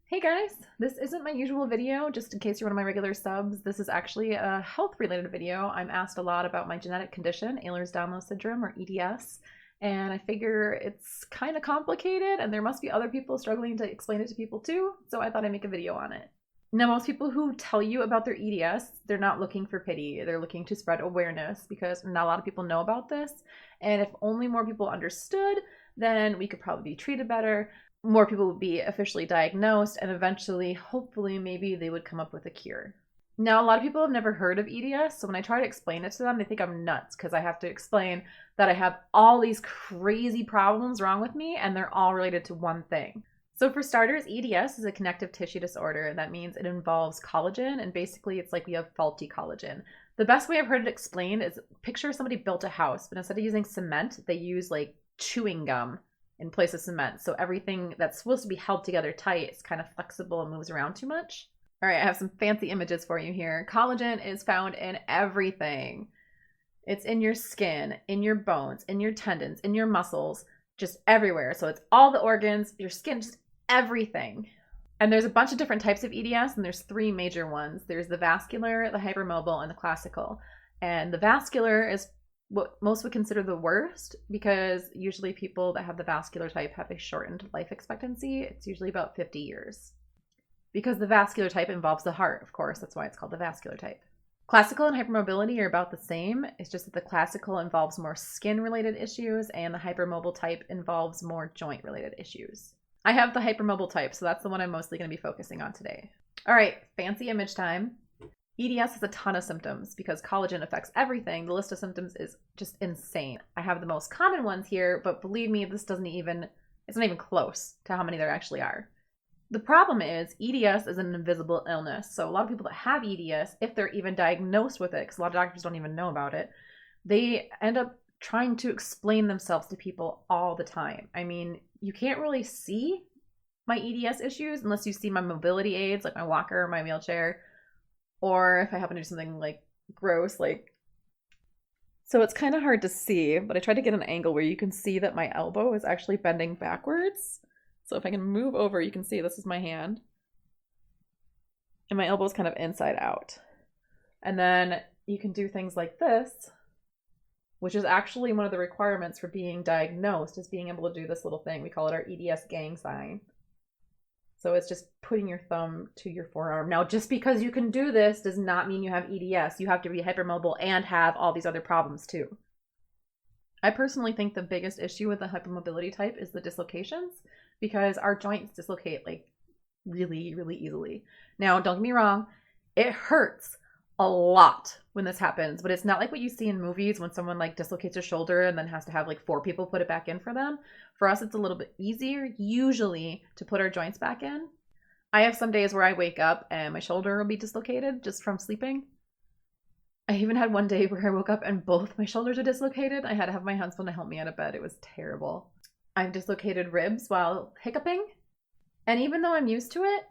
Hey guys, this isn't my usual video, just in case you're one of my regular subs. This is actually a health-related video. I'm asked a lot about my genetic condition, Ehlers Danlos syndrome, or EDS, and I figure it's kind of complicated and there must be other people struggling to explain it to people too, so I thought I'd make a video on it. Now, most people who tell you about their EDS, they're not looking for pity. They're looking to spread awareness because not a lot of people know about this, and if only more people understood, then we could probably be treated better. More people would be officially diagnosed, and eventually, hopefully, maybe they would come up with a cure. Now, a lot of people have never heard of EDS, so when I try to explain it to them, they think I'm nuts because I have to explain that I have all these crazy problems wrong with me, and they're all related to one thing. So for starters, EDS is a connective tissue disorder. That means it involves collagen, and basically it's like we have faulty collagen. The best way I've heard it explained is picture somebody built a house, but instead of using cement, they use like chewing gum in place of cement. So everything that's supposed to be held together tight is kind of flexible and moves around too much. All right, I have some fancy images for you here. Collagen is found in everything. It's in your skin, in your bones, in your tendons, in your muscles, just everywhere. So it's all the organs, your skin, just everything. And there's a bunch of different types of EDS, and there's three major ones. There's the vascular, the hypermobile, and the classical. And the vascular is what most would consider the worst because usually people that have the vascular type have a shortened life expectancy. It's usually about 50 years. Because the vascular type involves the heart, of course, that's why it's called the vascular type. Classical and hypermobility are about the same. It's just that the classical involves more skin-related issues and the hypermobile type involves more joint-related issues. I have the hypermobile type, so that's the one I'm mostly going to be focusing on today. All right, fancy image time. EDS has a ton of symptoms because collagen affects everything. The list of symptoms is just insane. I have the most common ones here, but believe me, it's not even close to how many there actually are. The problem is EDS is an invisible illness. So a lot of people that have EDS, if they're even diagnosed with it, because a lot of doctors don't even know about it, they end up trying to explain themselves to people all the time. I mean, you can't really see my EDS issues unless you see my mobility aids, like my walker or my wheelchair, or if I happen to do something like gross, so it's kind of hard to see, but I tried to get an angle where you can see that my elbow is actually bending backwards. So if I can move over, you can see this is my hand. And my elbow is kind of inside out. And then you can do things like this, which is actually one of the requirements for being diagnosed, is being able to do this little thing. We call it our EDS gang sign. So it's just putting your thumb to your forearm. Now, just because you can do this does not mean you have EDS. You have to be hypermobile and have all these other problems too. I personally think the biggest issue with the hypermobility type is the dislocations because our joints dislocate like really, really easily. Now, don't get me wrong, it hurts a lot when this happens, but it's not like what you see in movies when someone like dislocates a shoulder and then has to have like 4 people put it back in for them. For us, it's a little bit easier usually to put our joints back in. I have some days where I wake up and my shoulder will be dislocated just from sleeping. I even had one day where I woke up and both my shoulders are dislocated. I had to have my husband to help me out of bed. It was terrible. I've dislocated ribs while hiccuping. And even though I'm used to it,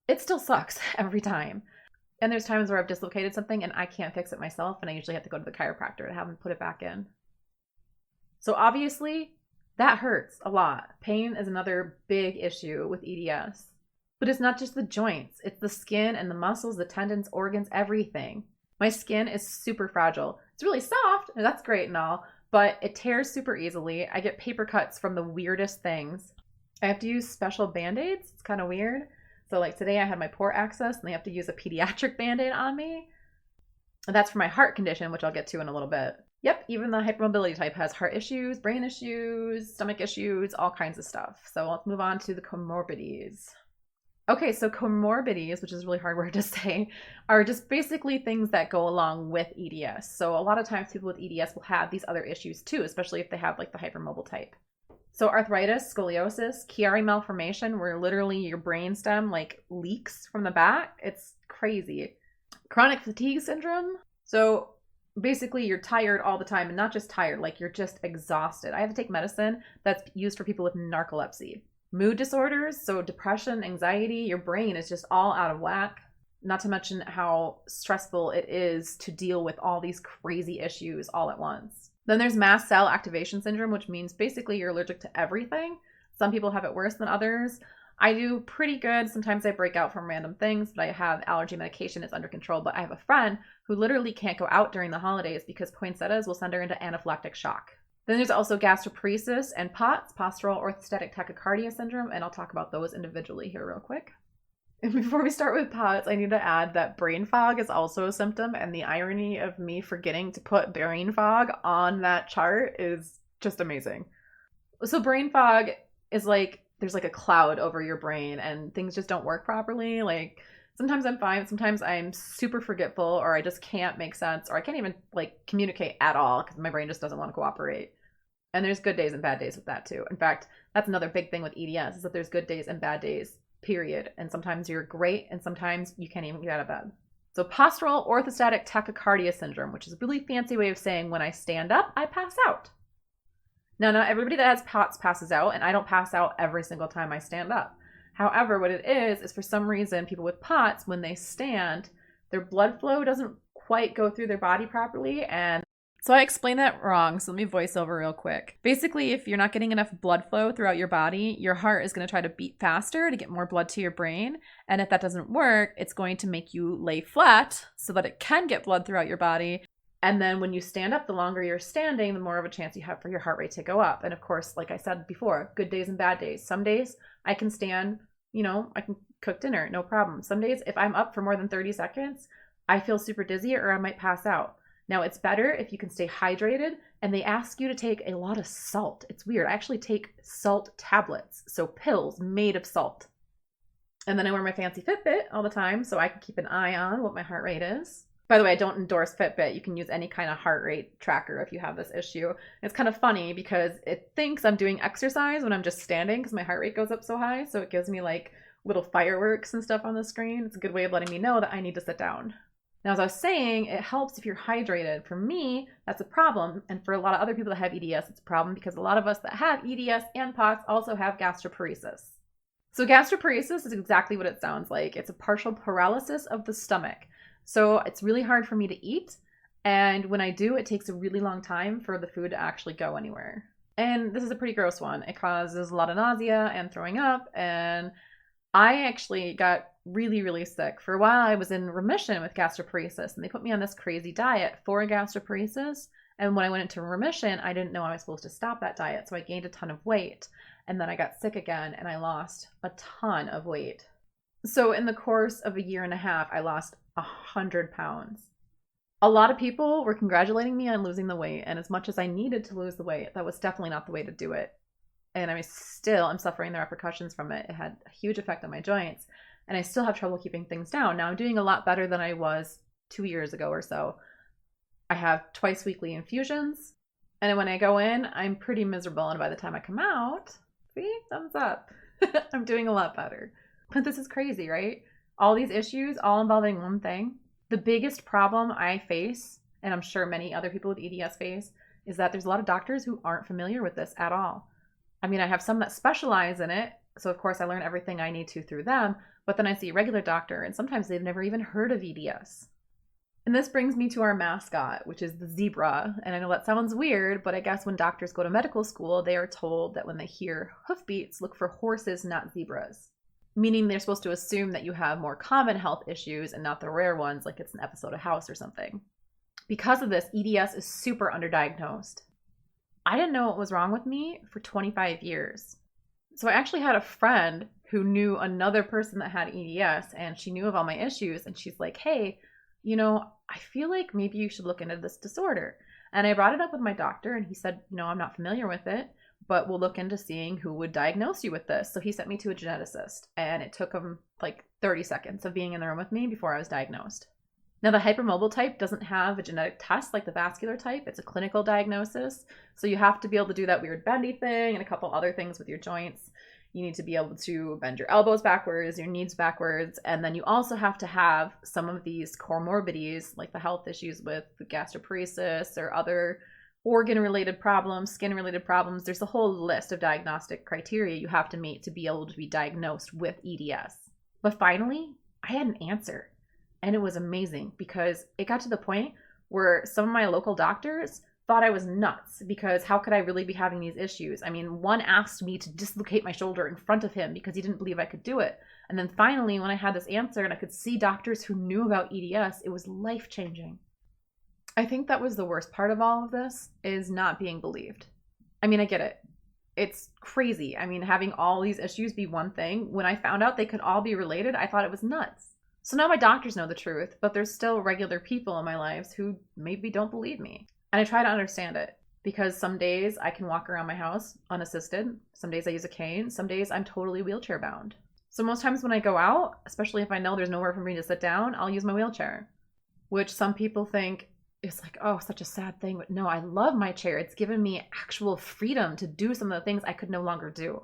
it still sucks every time. And there's times where I've dislocated something and I can't fix it myself, and I usually have to go to the chiropractor to have them put it back in. So obviously, that hurts a lot. Pain is another big issue with EDS. But it's not just the joints. It's the skin and the muscles, the tendons, organs, everything. My skin is super fragile. It's really soft, and that's great and all, but it tears super easily. I get paper cuts from the weirdest things. I have to use special Band-Aids. It's kind of weird. So like today I had my port access and they have to use a pediatric Band-Aid on me. And that's for my heart condition, which I'll get to in a little bit. Yep, even the hypermobility type has heart issues, brain issues, stomach issues, all kinds of stuff. So let's move on to the comorbidities. Okay, so comorbidities, which is a really hard word to say, are just basically things that go along with EDS. So a lot of times people with EDS will have these other issues too, especially if they have like the hypermobile type. So arthritis, scoliosis, Chiari malformation, where literally your brainstem like leaks from the back. It's crazy. Chronic fatigue syndrome. So basically you're tired all the time, and not just tired, like you're just exhausted. I have to take medicine that's used for people with narcolepsy. Mood disorders, so depression, anxiety, your brain is just all out of whack. Not to mention how stressful it is to deal with all these crazy issues all at once. Then there's mast cell activation syndrome, which means basically you're allergic to everything. Some people have it worse than others. I do pretty good. Sometimes I break out from random things, but I have allergy medication. It's under control. But I have a friend who literally can't go out during the holidays because poinsettias will send her into anaphylactic shock. Then there's also gastroparesis and POTS, postural orthostatic tachycardia syndrome, and I'll talk about those individually here real quick. And before we start with POTS, I need to add that brain fog is also a symptom, and the irony of me forgetting to put brain fog on that chart is just amazing. So brain fog is like, there's like a cloud over your brain and things just don't work properly. Like sometimes I'm fine, sometimes I'm super forgetful, or I just can't make sense, or I can't even like communicate at all because my brain just doesn't want to cooperate. And there's good days and bad days with that too. In fact, that's another big thing with EDS is that there's good days and bad days, period. And sometimes you're great and sometimes you can't even get out of bed. So postural orthostatic tachycardia syndrome, which is a really fancy way of saying when I stand up, I pass out. Now, not everybody that has POTS passes out, and I don't pass out every single time I stand up. However, what it is for some reason, people with POTS, when they stand, their blood flow doesn't quite go through their body properly, and so I explained that wrong, so let me voice over real quick. Basically, if you're not getting enough blood flow throughout your body, your heart is going to try to beat faster to get more blood to your brain. And if that doesn't work, it's going to make you lay flat so that it can get blood throughout your body. And then when you stand up, the longer you're standing, the more of a chance you have for your heart rate to go up. And of course, like I said before, good days and bad days. Some days I can stand, I can cook dinner, no problem. Some days, if I'm up for more than 30 seconds, I feel super dizzy or I might pass out. Now, it's better if you can stay hydrated, and they ask you to take a lot of salt. It's weird. I actually take salt tablets, so pills made of salt. And then I wear my fancy Fitbit all the time so I can keep an eye on what my heart rate is. By the way, I don't endorse Fitbit. You can use any kind of heart rate tracker if you have this issue. It's kind of funny because it thinks I'm doing exercise when I'm just standing because my heart rate goes up so high. So it gives me like little fireworks and stuff on the screen. It's a good way of letting me know that I need to sit down. Now, as I was saying, it helps if you're hydrated. For me, that's a problem. And for a lot of other people that have EDS, it's a problem because a lot of us that have EDS and POTS also have gastroparesis. So gastroparesis is exactly what it sounds like. It's a partial paralysis of the stomach. So it's really hard for me to eat. And when I do, it takes a really long time for the food to actually go anywhere. And this is a pretty gross one. It causes a lot of nausea and throwing up. And I actually got really, really sick. For a while, I was in remission with gastroparesis, and they put me on this crazy diet for gastroparesis. And when I went into remission, I didn't know I was supposed to stop that diet, so I gained a ton of weight. And then I got sick again, and I lost a ton of weight. So in the course of a year and a half, I lost 100 pounds. A lot of people were congratulating me on losing the weight, and as much as I needed to lose the weight, that was definitely not the way to do it. And I'm suffering the repercussions from it. It had a huge effect on my joints. And I still have trouble keeping things down. Now I'm doing a lot better than I was 2 years ago or so. I have twice weekly infusions. And when I go in, I'm pretty miserable. And by the time I come out, see, thumbs up. I'm doing a lot better. But this is crazy, right? All these issues, all involving one thing. The biggest problem I face, and I'm sure many other people with EDS face, is that there's a lot of doctors who aren't familiar with this at all. I mean, I have some that specialize in it. So of course I learn everything I need to through them. But then I see a regular doctor, and sometimes they've never even heard of EDS. And this brings me to our mascot, which is the zebra. And I know that sounds weird, but I guess when doctors go to medical school, they are told that when they hear hoofbeats, look for horses, not zebras. Meaning they're supposed to assume that you have more common health issues and not the rare ones, like it's an episode of House or something. Because of this, EDS is super underdiagnosed. I didn't know what was wrong with me for 25 years. So I actually had a friend who knew another person that had EDS, and she knew of all my issues, and she's like, hey, I feel like maybe you should look into this disorder. And I brought it up with my doctor, and he said, I'm not familiar with it, but we'll look into seeing who would diagnose you with this. So he sent me to a geneticist, and it took him like 30 seconds of being in the room with me before I was diagnosed. Now, the hypermobile type doesn't have a genetic test like the vascular type. It's a clinical diagnosis. So you have to be able to do that weird bendy thing and a couple other things with your joints. You need to be able to bend your elbows backwards, your knees backwards. And then you also have to have some of these comorbidities, like the health issues with gastroparesis or other organ-related problems, skin-related problems. There's a whole list of diagnostic criteria you have to meet to be able to be diagnosed with EDS. But finally, I had an answer. And it was amazing because it got to the point where some of my local doctors thought I was nuts because how could I really be having these issues? I mean, one asked me to dislocate my shoulder in front of him because he didn't believe I could do it. And then finally, when I had this answer and I could see doctors who knew about EDS, it was life-changing. I think that was the worst part of all of this, is not being believed. I mean, I get it. It's crazy. I mean, having all these issues be one thing, when I found out they could all be related, I thought it was nuts. So now my doctors know the truth, but there's still regular people in my lives who maybe don't believe me. And I try to understand it, because some days I can walk around my house unassisted. Some days I use a cane. Some days I'm totally wheelchair bound. So most times when I go out, especially if I know there's nowhere for me to sit down, I'll use my wheelchair, which some people think is like, oh, such a sad thing. But no, I love my chair. It's given me actual freedom to do some of the things I could no longer do.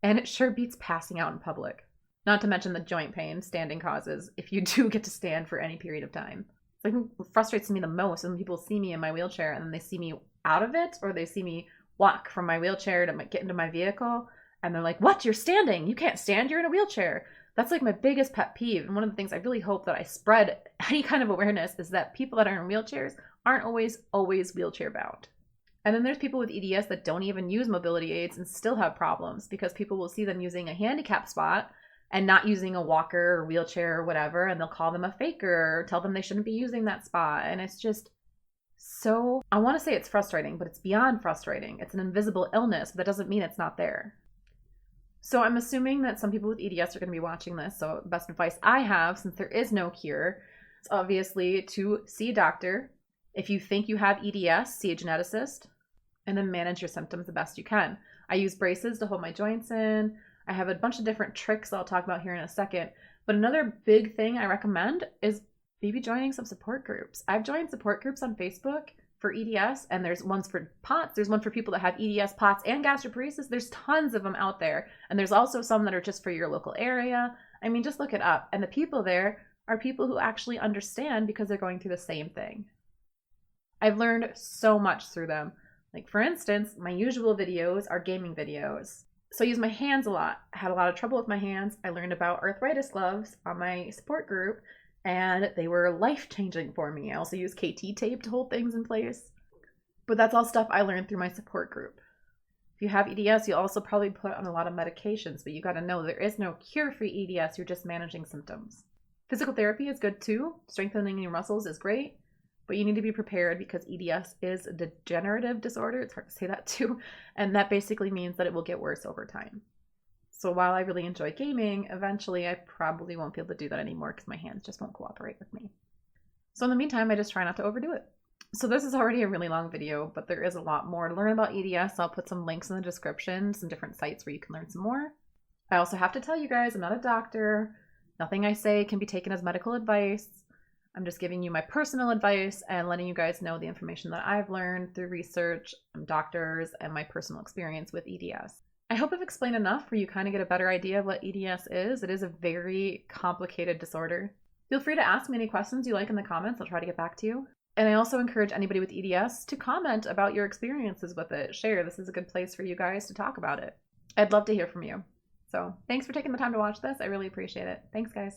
And it sure beats passing out in public. Not to mention the joint pain standing causes if you do get to stand for any period of time. It's like, what frustrates me the most is when people see me in my wheelchair and then they see me out of it, or they see me walk from my wheelchair to get into my vehicle and they're like, what, you're standing? You can't stand, you're in a wheelchair. That's like my biggest pet peeve. And one of the things I really hope that I spread any kind of awareness is that people that are in wheelchairs aren't always wheelchair bound. And then there's people with EDS that don't even use mobility aids and still have problems because people will see them using a handicap spot and not using a walker or wheelchair or whatever, and they'll call them a faker or tell them they shouldn't be using that spot. And it's just so, I want to say it's frustrating, but it's beyond frustrating. It's an invisible illness, but that doesn't mean it's not there. So I'm assuming that some people with EDS are going to be watching this. So the best advice I have, since there is no cure, is obviously to see a doctor. If you think you have EDS, see a geneticist, and then manage your symptoms the best you can. I use braces to hold my joints in. I have a bunch of different tricks I'll talk about here in a second. But another big thing I recommend is maybe joining some support groups. I've joined support groups on Facebook for EDS, and there's ones for P.O.T.S. There's one for people that have EDS, P.O.T.S and Gastroparesis. There's tons of them out there. And there's also some that are just for your local area. I mean, just look it up. And the people there are people who actually understand because they're going through the same thing. I've learned so much through them. Like, for instance, my usual videos are gaming videos. So I use my hands a lot. I had a lot of trouble with my hands. I learned about arthritis gloves on my support group, and they were life-changing for me. I also use KT tape to hold things in place. But that's all stuff I learned through my support group. If you have EDS, you'll also probably put on a lot of medications, but you got to know there is no cure for EDS. You're just managing symptoms. Physical therapy is good too. Strengthening your muscles is great. But you need to be prepared because EDS is a degenerative disorder. It's hard to say that too. And that basically means that it will get worse over time. So while I really enjoy gaming, eventually I probably won't be able to do that anymore because my hands just won't cooperate with me. So in the meantime, I just try not to overdo it. So this is already a really long video, but there is a lot more to learn about EDS. I'll put some links in the description, some different sites where you can learn some more. I also have to tell you guys, I'm not a doctor. Nothing I say can be taken as medical advice. I'm just giving you my personal advice and letting you guys know the information that I've learned through research from doctors and my personal experience with EDS. I hope I've explained enough where you kind of get a better idea of what EDS is. It is a very complicated disorder. Feel free to ask me any questions you like in the comments. I'll try to get back to you. And I also encourage anybody with EDS to comment about your experiences with it. Share. This is a good place for you guys to talk about it. I'd love to hear from you. So thanks for taking the time to watch this. I really appreciate it. Thanks, guys.